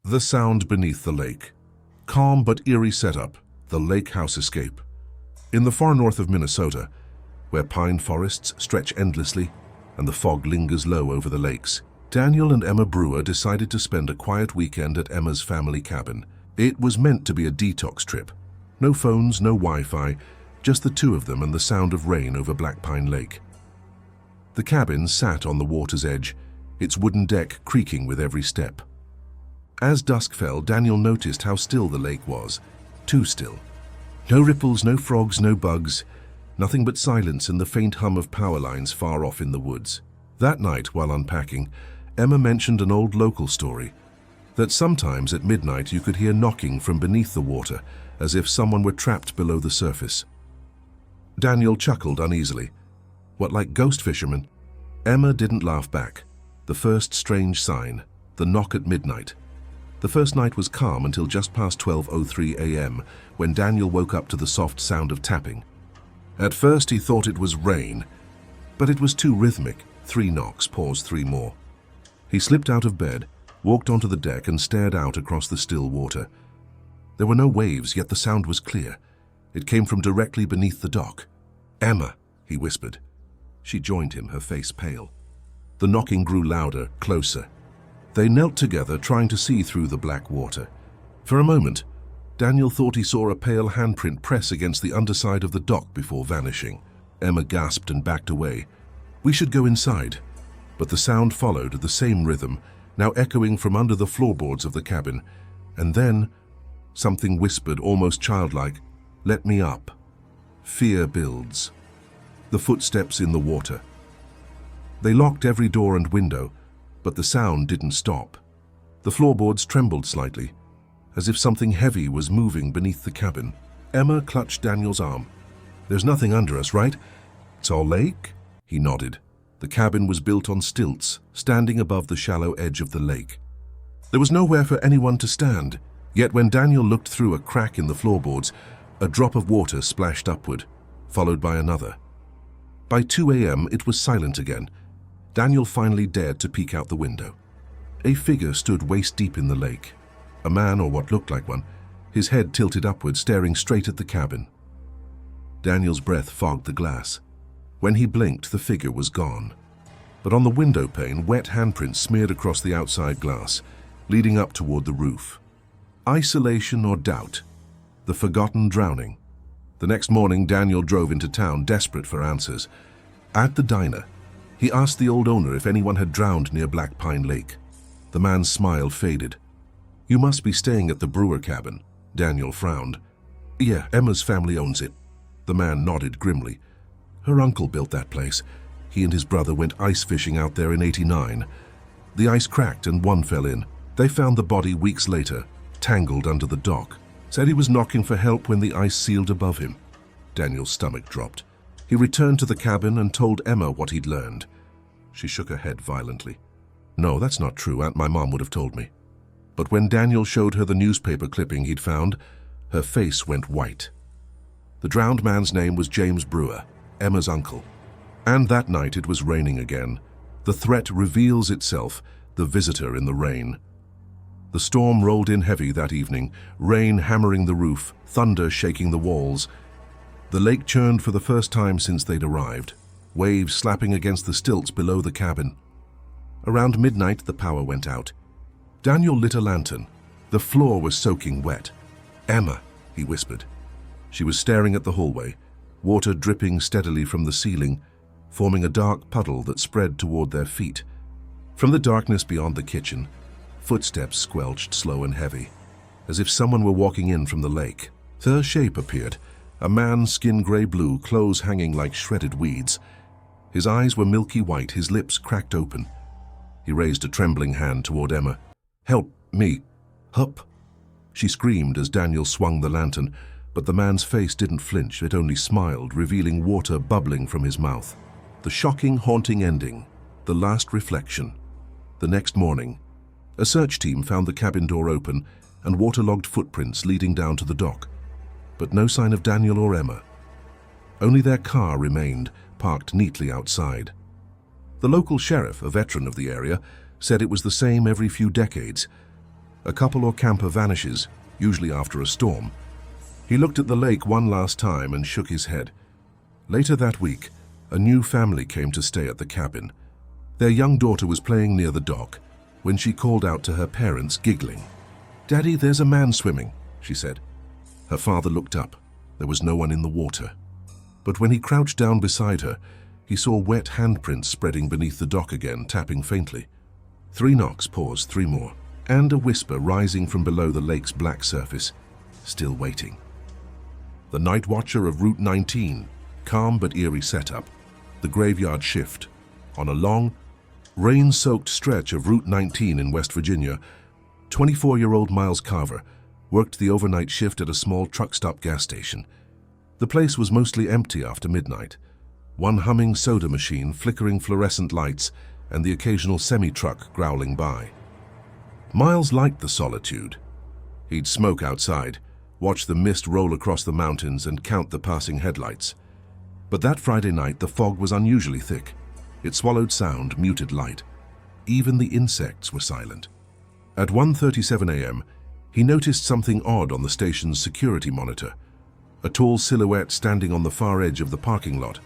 The sound beneath the lake. Calm but eerie setup, the lake house escape. In the far north of Minnesota, where pine forests stretch endlessly and the fog lingers low over the lakes, Daniel and Emma Brewer decided to spend a quiet weekend at Emma's family cabin. It was meant to be a detox trip. No phones, no Wi-Fi, just the two of them and the sound of rain over Black Pine Lake. The cabin sat on the water's edge, its wooden deck creaking with every step. As dusk fell, Daniel noticed how still the lake was. Too still. No ripples, no frogs, no bugs. Nothing but silence and the faint hum of power lines far off in the woods. That night, while unpacking, Emma mentioned an old local story, that sometimes at midnight you could hear knocking from beneath the water, as if someone were trapped below the surface. Daniel chuckled uneasily. What, like ghost fishermen? Emma didn't laugh back. The first strange sign, the knock at midnight. The first night was calm until just past 12:03 a.m. when Daniel woke up to the soft sound of tapping. At first he thought it was rain, but it was too rhythmic. 3 knocks, pause, 3 more. He slipped out of bed, walked onto the deck and stared out across the still water. There were no waves, yet the sound was clear. It came from directly beneath the dock. "Emma," he whispered. She joined him, her face pale. The knocking grew louder, closer. They knelt together, trying to see through the black water. For a moment, Daniel thought he saw a pale handprint press against the underside of the dock before vanishing. Emma gasped and backed away. "We should go inside." But the sound followed, the same rhythm, now echoing from under the floorboards of the cabin. And then, something whispered, almost childlike, "Let me up." Fear builds. The footsteps in the water. They locked every door and window, but the sound didn't stop. The floorboards trembled slightly, as if something heavy was moving beneath the cabin. Emma clutched Daniel's arm. "There's nothing under us, right? It's all lake?" He nodded. The cabin was built on stilts, standing above the shallow edge of the lake. There was nowhere for anyone to stand, yet when Daniel looked through a crack in the floorboards, a drop of water splashed upward, followed by another. By 2 a.m. it was silent again. Daniel finally dared to peek out the window. A figure stood waist-deep in the lake. A man, or what looked like one, his head tilted upward, staring straight at the cabin. Daniel's breath fogged the glass. When he blinked, the figure was gone. But on the window pane, wet handprints smeared across the outside glass, leading up toward the roof. Isolation or doubt? The forgotten drowning? The next morning, Daniel drove into town, desperate for answers. At the diner, he asked the old owner if anyone had drowned near Black Pine Lake. The man's smile faded. "You must be staying at the Brewer cabin." Daniel frowned. "Yeah, Emma's family owns it." The man nodded grimly. "Her uncle built that place. He and his brother went ice fishing out there in '89. The ice cracked and one fell in. They found the body weeks later, tangled under the dock. Said he was knocking for help when the ice sealed above him." Daniel's stomach dropped. He returned to the cabin and told Emma what he'd learned. She shook her head violently. "No, that's not true. My mom would have told me." But when Daniel showed her the newspaper clipping he'd found, her face went white. The drowned man's name was James Brewer, Emma's uncle. And that night it was raining again. The threat reveals itself, the visitor in the rain. The storm rolled in heavy that evening, rain hammering the roof, thunder shaking the walls. The lake churned for the first time since they'd arrived, waves slapping against the stilts below the cabin. Around midnight, the power went out. Daniel lit a lantern. The floor was soaking wet. "Emma," he whispered. She was staring at the hallway, water dripping steadily from the ceiling, forming a dark puddle that spread toward their feet. From the darkness beyond the kitchen, footsteps squelched slow and heavy, as if someone were walking in from the lake. Their shape appeared, a man skin gray-blue, clothes hanging like shredded weeds. His eyes were milky white, his lips cracked open. He raised a trembling hand toward Emma. "Help me. Hup." She screamed as Daniel swung the lantern, but the man's face didn't flinch, it only smiled, revealing water bubbling from his mouth. The shocking, haunting ending, the last reflection. The next morning, a search team found the cabin door open and waterlogged footprints leading down to the dock, but no sign of Daniel or Emma. Only their car remained, parked neatly outside. The local sheriff, a veteran of the area, said it was the same every few decades. A couple or camper vanishes, usually after a storm. He looked at the lake one last time and shook his head. Later that week, a new family came to stay at the cabin. Their young daughter was playing near the dock when she called out to her parents, giggling. "Daddy, there's a man swimming," she said. Her father looked up. There was no one in the water. But when he crouched down beside her, he saw wet handprints spreading beneath the dock again, tapping faintly. 3 knocks, pause, 3 more, and a whisper rising from below the lake's black surface, still waiting. The night watcher of Route 19, calm but eerie setup, the graveyard shift. On a long, rain-soaked stretch of Route 19 in West Virginia, 24-year-old Miles Carver worked the overnight shift at a small truck stop gas station. The place was mostly empty after midnight. One humming soda machine, flickering fluorescent lights, and the occasional semi-truck growling by. Miles liked the solitude. He'd smoke outside, watch the mist roll across the mountains, and count the passing headlights. But that Friday night, the fog was unusually thick. It swallowed sound, muted light. Even the insects were silent. At 1:37 a.m., he noticed something odd on the station's security monitor. A tall silhouette standing on the far edge of the parking lot.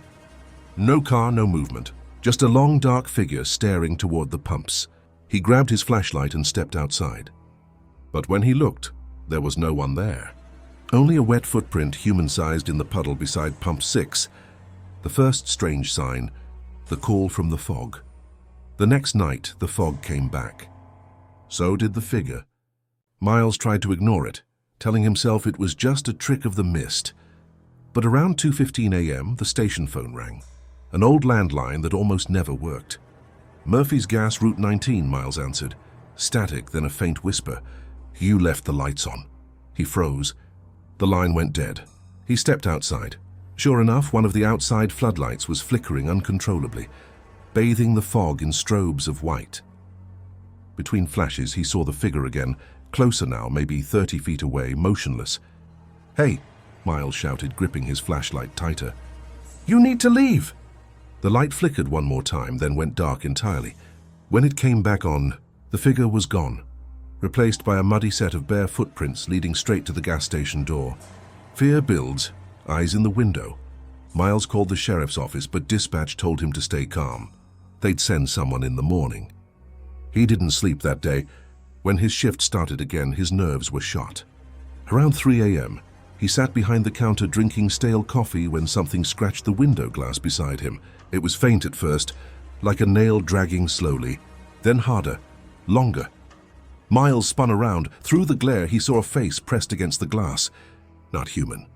No car, no movement. Just a long, dark figure staring toward the pumps. He grabbed his flashlight and stepped outside. But when he looked, there was no one there. Only a wet footprint, human-sized, in the puddle beside Pump 6. The first strange sign, the call from the fog. The next night, the fog came back. So did the figure. Miles tried to ignore it, telling himself it was just a trick of the mist. But around 2:15 a.m., the station phone rang. An old landline that almost never worked. "Murphy's Gas, Route 19, Miles answered. Static, then a faint whisper. "You left the lights on." He froze. The line went dead. He stepped outside. Sure enough, one of the outside floodlights was flickering uncontrollably, bathing the fog in strobes of white. Between flashes, he saw the figure again, closer now, maybe 30 feet away, motionless. "Hey," Miles shouted, gripping his flashlight tighter. "You need to leave!" The light flickered one more time, then went dark entirely. When it came back on, the figure was gone, replaced by a muddy set of bare footprints leading straight to the gas station door. Fear builds, eyes in the window. Miles called the sheriff's office, but dispatch told him to stay calm. They'd send someone in the morning. He didn't sleep that day. When his shift started again, his nerves were shot. Around 3 a.m., he sat behind the counter drinking stale coffee when something scratched the window glass beside him. It was faint at first, like a nail dragging slowly, then harder, longer. Miles spun around. Through the glare, he saw a face pressed against the glass. Not human.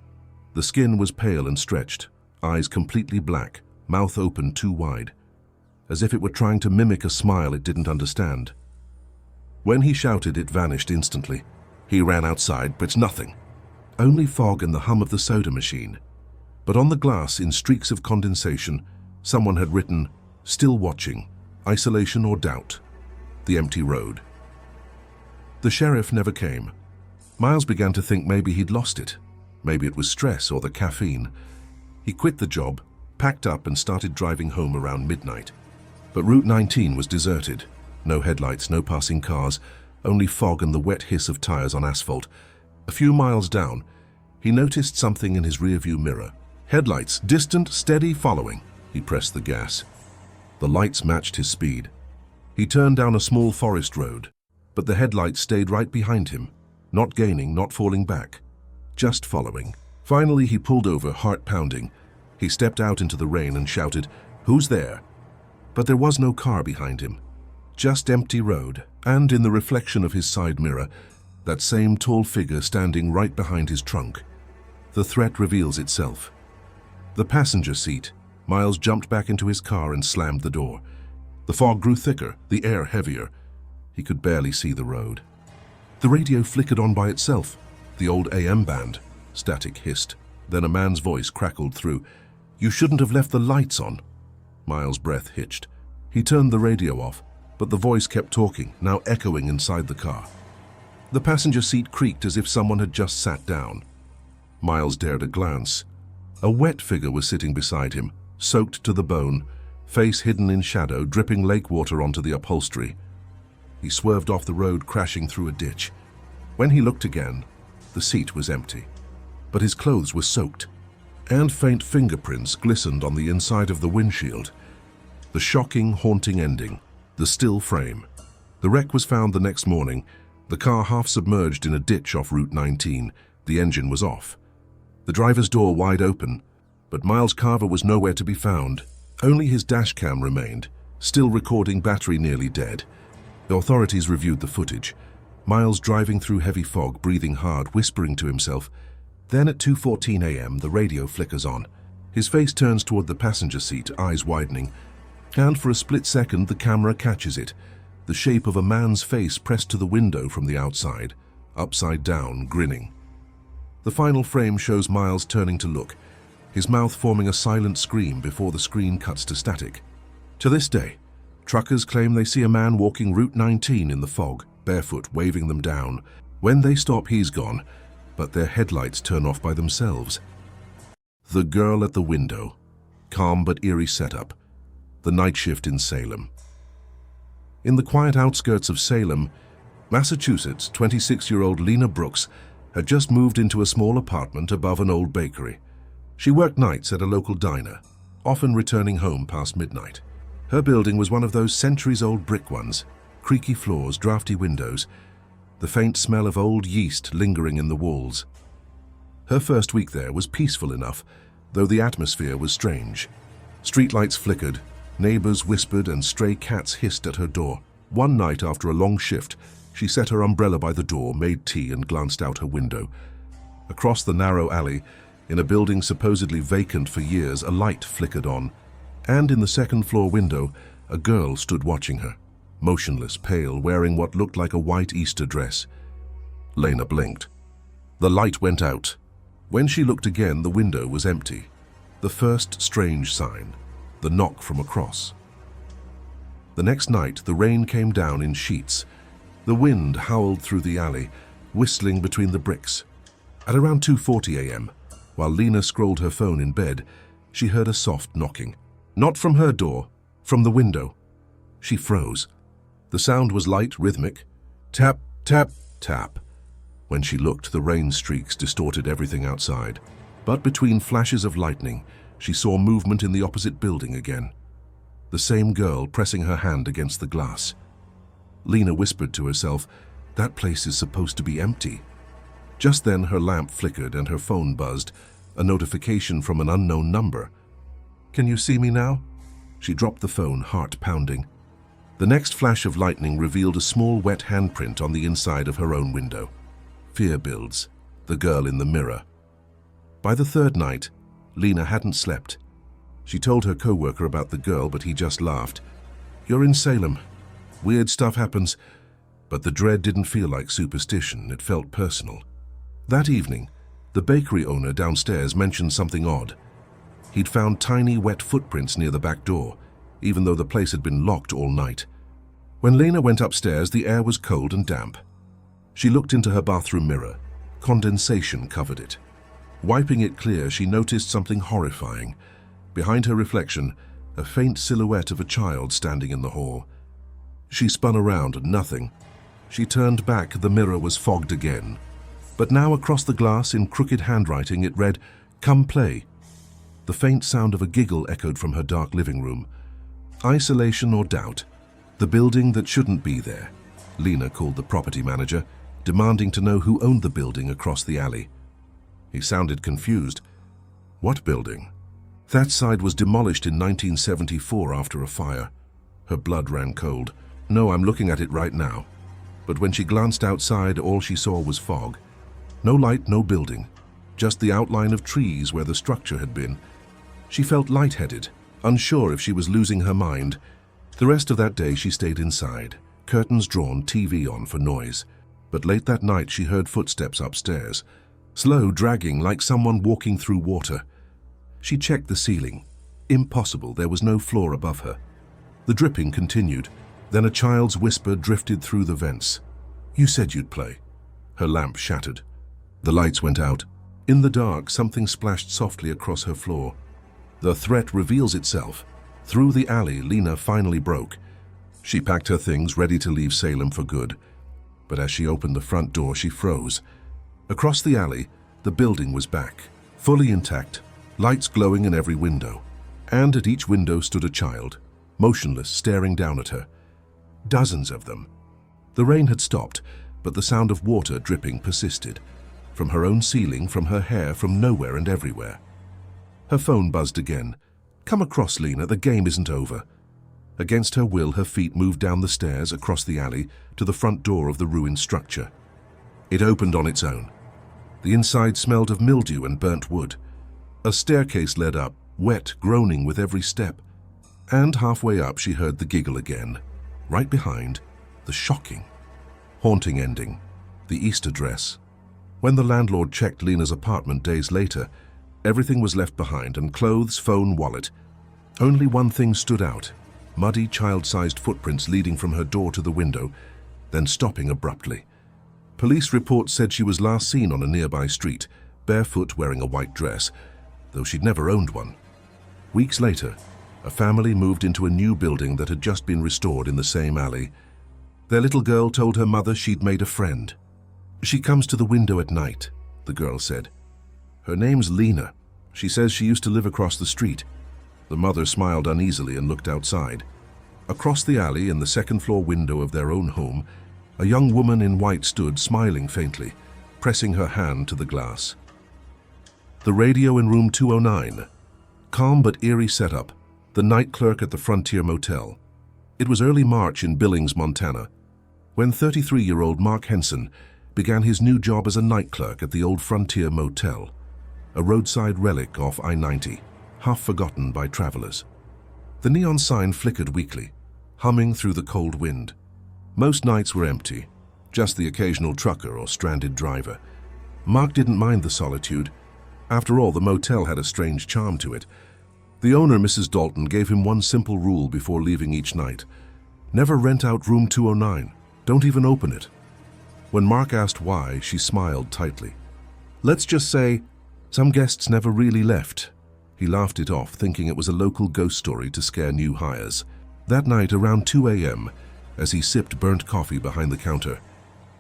The skin was pale and stretched, eyes completely black, mouth open too wide, as if it were trying to mimic a smile it didn't understand. When he shouted, it vanished instantly. He ran outside, but nothing. Only fog and the hum of the soda machine. But on the glass, in streaks of condensation, someone had written, "Still watching, isolation or doubt, the empty road." The sheriff never came. Miles began to think maybe he'd lost it. Maybe it was stress or the caffeine. He quit the job, packed up, and started driving home around midnight. But Route 19 was deserted. No headlights, no passing cars, only fog and the wet hiss of tires on asphalt. A few miles down, he noticed something in his rearview mirror. Headlights, distant, steady, following. He pressed the gas. The lights matched his speed. He turned down a small forest road, but the headlights stayed right behind him, not gaining, not falling back, just following. Finally, he pulled over, heart pounding. He stepped out into the rain and shouted, "Who's there?" But there was no car behind him, just empty road, and in the reflection of his side mirror, that same tall figure standing right behind his trunk. The threat reveals itself. The passenger seat. Miles jumped back into his car and slammed the door. The fog grew thicker, the air heavier. He could barely see the road. The radio flickered on by itself. The old AM band. Static hissed. Then a man's voice crackled through. "You shouldn't have left the lights on." Miles' breath hitched. He turned the radio off, but the voice kept talking, now echoing inside the car. The passenger seat creaked as if someone had just sat down. Miles dared a glance. A wet figure was sitting beside him, soaked to the bone, face hidden in shadow, dripping lake water onto the upholstery. He swerved off the road, crashing through a ditch. When he looked again, the seat was empty, but his clothes were soaked, and faint fingerprints glistened on the inside of the windshield. The shocking, haunting ending, the still frame. The wreck was found the next morning, the car half submerged in a ditch off Route 19. The engine was off. The driver's door wide open, but Miles Carver was nowhere to be found. Only his dash cam remained, still recording, battery nearly dead. The authorities reviewed the footage. Miles driving through heavy fog, breathing hard, whispering to himself. Then at 2:14 a.m. the radio flickers on. His face turns toward the passenger seat, eyes widening, and for a split second the camera catches it. The shape of a man's face pressed to the window from the outside, upside down, grinning. The final frame shows Miles turning to look, his mouth forming a silent scream before the screen cuts to static. To this day, truckers claim they see a man walking Route 19 in the fog, barefoot, waving them down. When they stop, he's gone, but their headlights turn off by themselves. The girl at the window. Calm but eerie setup. The night shift in Salem. In the quiet outskirts of Salem, Massachusetts, 26-year-old Lena Brooks had just moved into a small apartment above an old bakery. She worked nights at a local diner, often returning home past midnight. Her building was one of those centuries-old brick ones, creaky floors, drafty windows, the faint smell of old yeast lingering in the walls. Her first week there was peaceful enough, though the atmosphere was strange. Streetlights flickered, neighbors whispered, and stray cats hissed at her door. One night after a long shift, she set her umbrella by the door, made tea, and glanced out her window. Across the narrow alley, in a building supposedly vacant for years, a light flickered on, and in the second-floor window, a girl stood watching her, motionless, pale, wearing what looked like a white Easter dress. Lena blinked. The light went out. When she looked again, the window was empty. The first strange sign, the knock from across. The next night, the rain came down in sheets. The wind howled through the alley, whistling between the bricks. At around 2:40 a.m., while Lena scrolled her phone in bed, she heard a soft knocking. Not from her door, from the window. She froze. The sound was light, rhythmic. Tap, tap, tap. When she looked, the rain streaks distorted everything outside. But between flashes of lightning, she saw movement in the opposite building again. The same girl pressing her hand against the glass. Lena whispered to herself, "That place is supposed to be empty." Just then her lamp flickered and her phone buzzed, a notification from an unknown number. "Can you see me now?" She dropped the phone, heart pounding. The next flash of lightning revealed a small wet handprint on the inside of her own window. Fear builds, the girl in the mirror. By the third night, Lena hadn't slept. She told her co-worker about the girl, but he just laughed. "You're in Salem. Weird stuff happens." But the dread didn't feel like superstition, it felt personal. That evening, the bakery owner downstairs mentioned something odd. He'd found tiny wet footprints near the back door, even though the place had been locked all night. When Lena went upstairs, the air was cold and damp. She looked into her bathroom mirror. Condensation covered it. Wiping it clear, she noticed something horrifying. Behind her reflection, a faint silhouette of a child standing in the hall. She spun around, nothing. She turned back, the mirror was fogged again. But now across the glass, in crooked handwriting, it read, "Come play." The faint sound of a giggle echoed from her dark living room. Isolation or doubt. The building that shouldn't be there. Lena called the property manager, demanding to know who owned the building across the alley. He sounded confused. "What building?" "That side was demolished in 1974 after a fire." Her blood ran cold. "No, I'm looking at it right now." But when she glanced outside, all she saw was fog. No light, no building. Just the outline of trees where the structure had been. She felt lightheaded, unsure if she was losing her mind. The rest of that day she stayed inside, curtains drawn, TV on for noise. But late that night she heard footsteps upstairs, slow, dragging, like someone walking through water. She checked the ceiling. Impossible, there was no floor above her. The dripping continued. Then a child's whisper drifted through the vents. "You said you'd play." Her lamp shattered. The lights went out. In the dark, something splashed softly across her floor. The threat reveals itself. Through the alley, Lena finally broke. She packed her things, ready to leave Salem for good. But as she opened the front door, she froze. Across the alley, the building was back, fully intact, lights glowing in every window. And at each window stood a child, motionless, staring down at her. Dozens of them. The rain had stopped, but the sound of water dripping persisted. From her own ceiling, from her hair, from nowhere and everywhere. Her phone buzzed again. "Come across, Lena, the game isn't over." Against her will, her feet moved down the stairs, across the alley, to the front door of the ruined structure. It opened on its own. The inside smelled of mildew and burnt wood. A staircase led up, wet, groaning with every step. And halfway up, she heard the giggle again. Right behind, the shocking, haunting ending, the Easter dress. When the landlord checked Lena's apartment days later, everything was left behind, and clothes, phone, wallet. Only one thing stood out: muddy, child-sized footprints leading from her door to the window, then stopping abruptly. Police reports said she was last seen on a nearby street, barefoot, wearing a white dress, though she'd never owned one. Weeks later, a family moved into a new building that had just been restored in the same alley. Their little girl told her mother she'd made a friend. "She comes to the window at night," the girl said. "Her name's Lena. She says she used to live across the street." The mother smiled uneasily and looked outside. Across the alley, in the second-floor window of their own home, a young woman in white stood, smiling faintly, pressing her hand to the glass. The radio in room 209. Calm but eerie setup. The night clerk at the Frontier Motel. It was early March in Billings, Montana, when 33-year-old Mark Henson began his new job as a night clerk at the old Frontier Motel, a roadside relic off I-90, half forgotten by travelers. The neon sign flickered weakly, humming through the cold wind. Most nights were empty, just the occasional trucker or stranded driver. Mark didn't mind the solitude. After all, the motel had a strange charm to it. The owner, Mrs. Dalton, gave him one simple rule before leaving each night: never rent out room 209. Don't even open it. When Mark asked why, she smiled tightly. "Let's just say, some guests never really left." He laughed it off, thinking it was a local ghost story to scare new hires. That night, around 2 a.m., as he sipped burnt coffee behind the counter,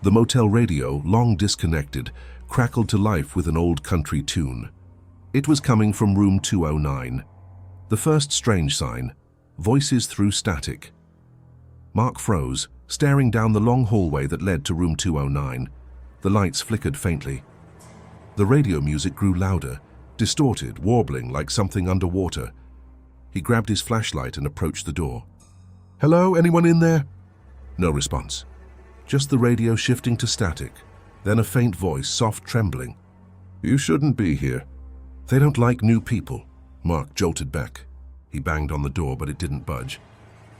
the motel radio, long disconnected, crackled to life with an old country tune. It was coming from room 209. The first strange sign: voices through static. Mark froze, staring down the long hallway that led to room 209. The lights flickered faintly. The radio music grew louder, distorted, warbling like something underwater. He grabbed his flashlight and approached the door. "Hello, anyone in there?" No response. Just the radio shifting to static, then a faint voice, soft trembling. "You shouldn't be here." "They don't like new people." Mark jolted back. He banged on the door, but it didn't budge.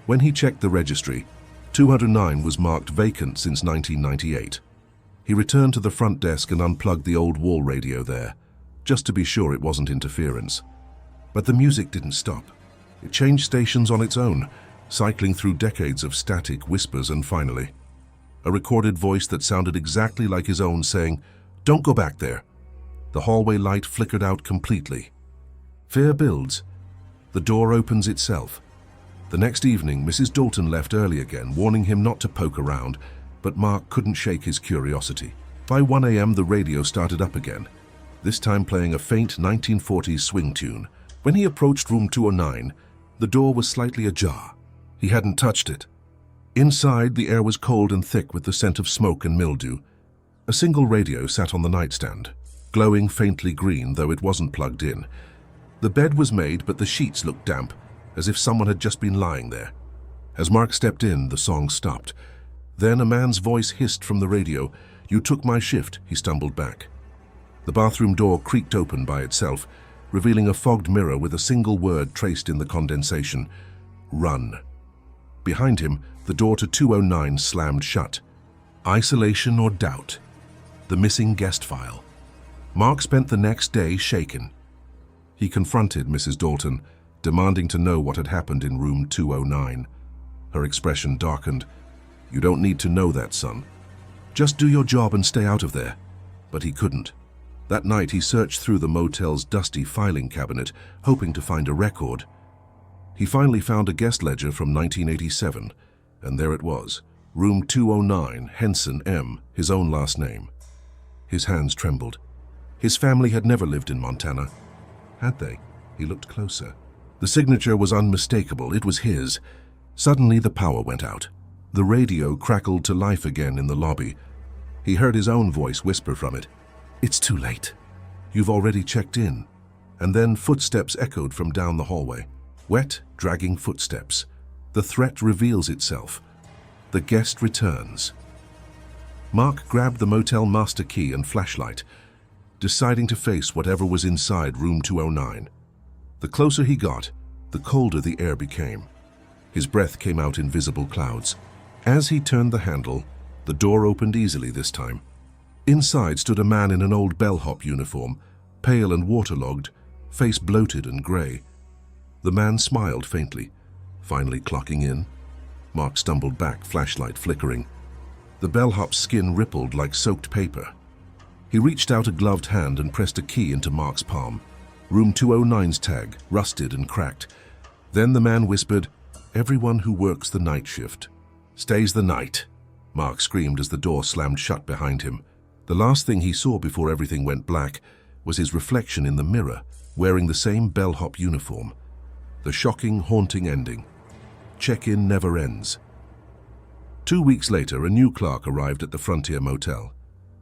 When he checked the registry, 209 was marked vacant since 1998. He returned to the front desk and unplugged the old wall radio there, just to be sure it wasn't interference. But the music didn't stop. It changed stations on its own, cycling through decades of static whispers, and finally, a recorded voice that sounded exactly like his own saying, "Don't go back there." The hallway light flickered out completely. Fear builds. The door opens itself. The next evening, Mrs. Dalton left early again, warning him not to poke around, but Mark couldn't shake his curiosity. By 1 a.m., the radio started up again, this time playing a faint 1940s swing tune. When he approached room 209, the door was slightly ajar. He hadn't touched it. Inside, the air was cold and thick with the scent of smoke and mildew. A single radio sat on the nightstand, glowing faintly green, though it wasn't plugged in. The bed was made, but the sheets looked damp, as if someone had just been lying there. As Mark stepped in, the song stopped. Then a man's voice hissed from the radio. "You took my shift," he stumbled back. The bathroom door creaked open by itself, revealing a fogged mirror with a single word traced in the condensation: "Run." Behind him, the door to 209 slammed shut. Isolation or doubt? The missing guest file. Mark spent the next day shaken. He confronted Mrs. Dalton, demanding to know what had happened in room 209. Her expression darkened. "You don't need to know that, son. Just do your job and stay out of there." But he couldn't. That night he searched through the motel's dusty filing cabinet, hoping to find a record. He finally found a guest ledger from 1987, And there it was, room 209, Henson M., his own last name. His hands trembled. His family had never lived in Montana. Had they? He looked closer. The signature was unmistakable. It was his. Suddenly the power went out. The radio crackled to life again in the lobby. He heard his own voice whisper from it. "It's too late. You've already checked in." And then footsteps echoed from down the hallway. Wet, dragging footsteps. The threat reveals itself. The guest returns. Mark grabbed the motel master key and flashlight, deciding to face whatever was inside room 209. The closer he got, the colder the air became. His breath came out in visible clouds. As he turned the handle, the door opened easily this time. Inside stood a man in an old bellhop uniform, pale and waterlogged, face bloated and gray. The man smiled faintly, finally clocking in. Mark stumbled back, flashlight flickering. The bellhop's skin rippled like soaked paper. He reached out a gloved hand and pressed a key into Mark's palm. Room 209's tag, rusted and cracked. Then the man whispered, "Everyone who works the night shift stays the night." Mark screamed as the door slammed shut behind him. The last thing he saw before everything went black was his reflection in the mirror, wearing the same bellhop uniform. The shocking, haunting ending. Check-in never ends. 2 weeks later, a new clerk arrived at the Frontier Motel.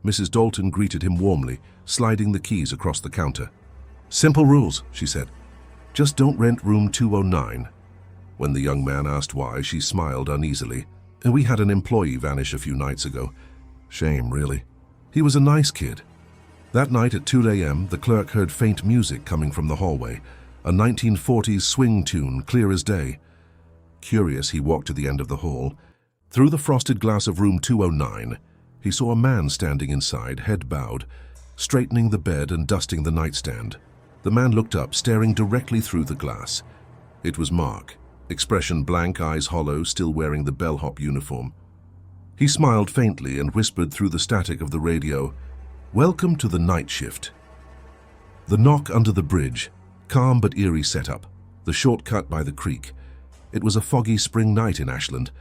Mrs. Dalton greeted him warmly, sliding the keys across the counter. "Simple rules," she said. "Just don't rent room 209. When the young man asked why, she smiled uneasily. "We had an employee vanish a few nights ago. Shame, really. He was a nice kid." That night at 2 a.m., the clerk heard faint music coming from the hallway, a 1940s swing tune, clear as day. Curious, he walked to the end of the hall. Through the frosted glass of room 209, he saw a man standing inside, head bowed, straightening the bed and dusting the nightstand. The man looked up, staring directly through the glass. It was Mark, expression blank, eyes hollow, still wearing the bellhop uniform. He smiled faintly and whispered through the static of the radio, "Welcome to the night shift." The knock under the bridge, calm but eerie setup, the shortcut by the creek. It was a foggy spring night in Ashland,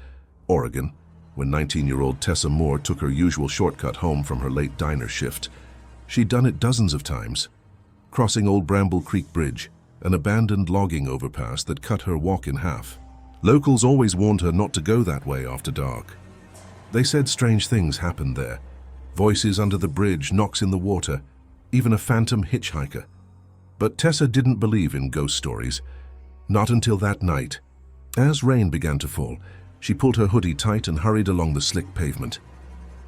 Oregon, when 19-year-old Tessa Moore took her usual shortcut home from her late diner shift. She'd done it dozens of times, crossing Old Bramble Creek Bridge, an abandoned logging overpass that cut her walk in half. Locals always warned her not to go that way after dark. They said strange things happened there. Voices under the bridge, knocks in the water, even a phantom hitchhiker. But Tessa didn't believe in ghost stories. Not until that night. As rain began to fall, she pulled her hoodie tight and hurried along the slick pavement.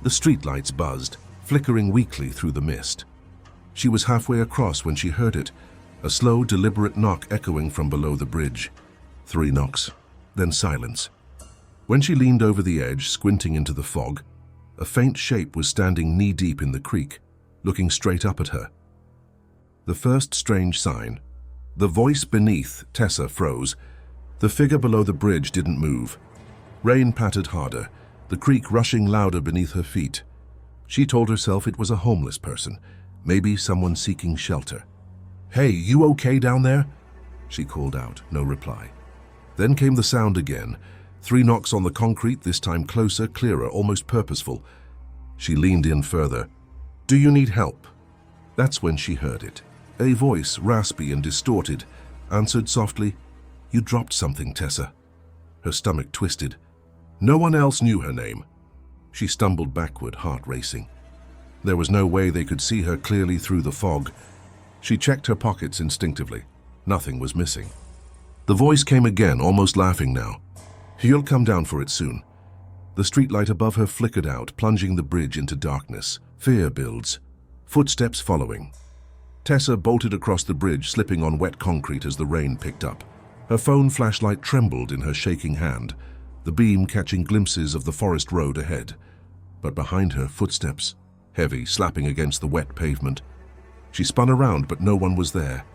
The streetlights buzzed, flickering weakly through the mist. She was halfway across when she heard it, a slow, deliberate knock echoing from below the bridge. 3 knocks, then silence. When she leaned over the edge, squinting into the fog, a faint shape was standing knee-deep in the creek, looking straight up at her. The first strange sign. The voice beneath Tessa froze. The figure below the bridge didn't move. Rain pattered harder, the creek rushing louder beneath her feet. She told herself it was a homeless person, maybe someone seeking shelter. "Hey, you okay down there?" she called out, no reply. Then came the sound again. 3 knocks on the concrete, this time closer, clearer, almost purposeful. She leaned in further. "Do you need help?" That's when she heard it. A voice, raspy and distorted, answered softly, "You dropped something, Tessa." Her stomach twisted. No one else knew her name. She stumbled backward, heart racing. There was no way they could see her clearly through the fog. She checked her pockets instinctively. Nothing was missing. The voice came again, almost laughing now. "You'll come down for it soon." The streetlight above her flickered out, plunging the bridge into darkness. Fear builds. Footsteps following. Tessa bolted across the bridge, slipping on wet concrete as the rain picked up. Her phone flashlight trembled in her shaking hand, the beam catching glimpses of the forest road ahead. But behind her, footsteps, heavy, slapping against the wet pavement. She spun around, but no one was there.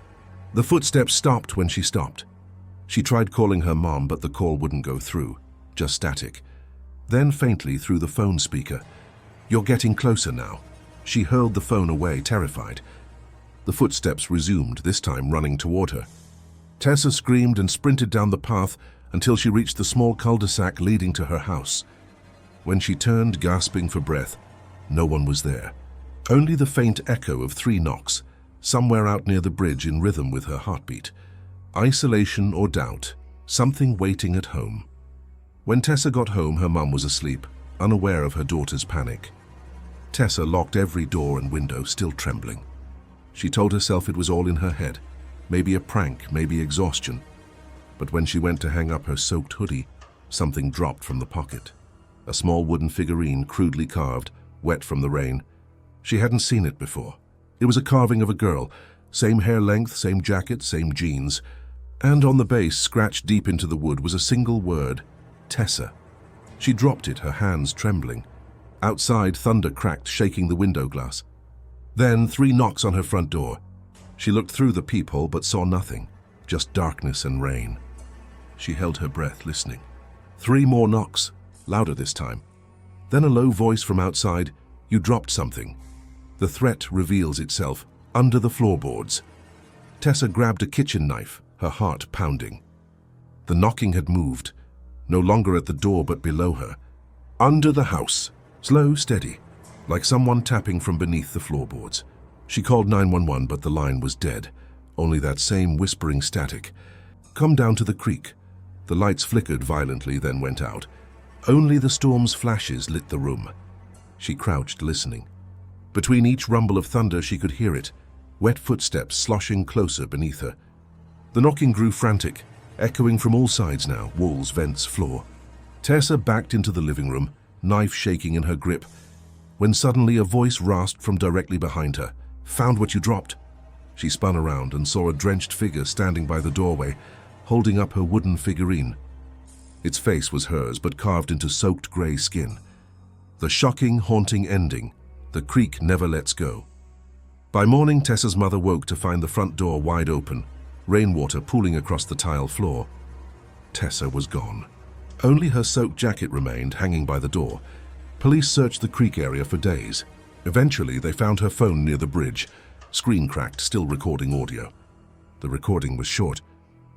The footsteps stopped when she stopped. She tried calling her mom, but the call wouldn't go through, just static. Then faintly through the phone speaker, "You're getting closer now." She hurled the phone away, terrified. The footsteps resumed, this time running toward her. Tessa screamed and sprinted down the path until she reached the small cul-de-sac leading to her house. When she turned, gasping for breath, no one was there. Only the faint echo of 3 knocks, somewhere out near the bridge in rhythm with her heartbeat. Isolation or doubt, something waiting at home. When Tessa got home, her mum was asleep, unaware of her daughter's panic. Tessa locked every door and window, still trembling. She told herself it was all in her head, maybe a prank, maybe exhaustion. But when she went to hang up her soaked hoodie, something dropped from the pocket. A small wooden figurine, crudely carved, wet from the rain. She hadn't seen it before. It was a carving of a girl, same hair length, same jacket, same jeans. And on the base, scratched deep into the wood, was a single word, Tessa. She dropped it, her hands trembling. Outside, thunder cracked, shaking the window glass. Then 3 knocks on her front door. She looked through the peephole but saw nothing, just darkness and rain. She held her breath, listening. 3 more knocks, louder this time. Then a low voice from outside, "You dropped something." The threat reveals itself under the floorboards. Tessa grabbed a kitchen knife, her heart pounding. The knocking had moved, no longer at the door but below her. Under the house, slow, steady, like someone tapping from beneath the floorboards. She called 911, but the line was dead, only that same whispering static. "Come down to the creek." The lights flickered violently, then went out. Only the storm's flashes lit the room. She crouched, listening. Between each rumble of thunder, she could hear it, wet footsteps sloshing closer beneath her. The knocking grew frantic, echoing from all sides now, walls, vents, floor. Tessa backed into the living room, knife shaking in her grip, when suddenly a voice rasped from directly behind her. "Found what you dropped." She spun around and saw a drenched figure standing by the doorway, holding up her wooden figurine. Its face was hers, but carved into soaked grey skin. The shocking, haunting ending. The creek never lets go. By morning, Tessa's mother woke to find the front door wide open, rainwater pooling across the tile floor. Tessa was gone. Only her soaked jacket remained, hanging by the door. Police searched the creek area for days. Eventually, they found her phone near the bridge, screen cracked, still recording audio. The recording was short.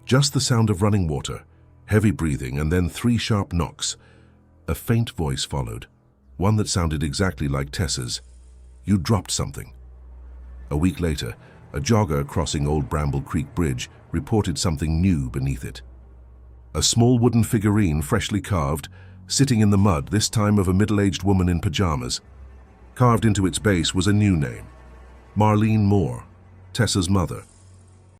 Just the sound of running water, heavy breathing, and then 3 sharp knocks. A faint voice followed, one that sounded exactly like Tessa's. "You dropped something." A week later, a jogger crossing Old Bramble Creek Bridge reported something new beneath it. A small wooden figurine, freshly carved, sitting in the mud, this time of a middle-aged woman in pajamas. Carved into its base was a new name, Marlene Moore, Tessa's mother.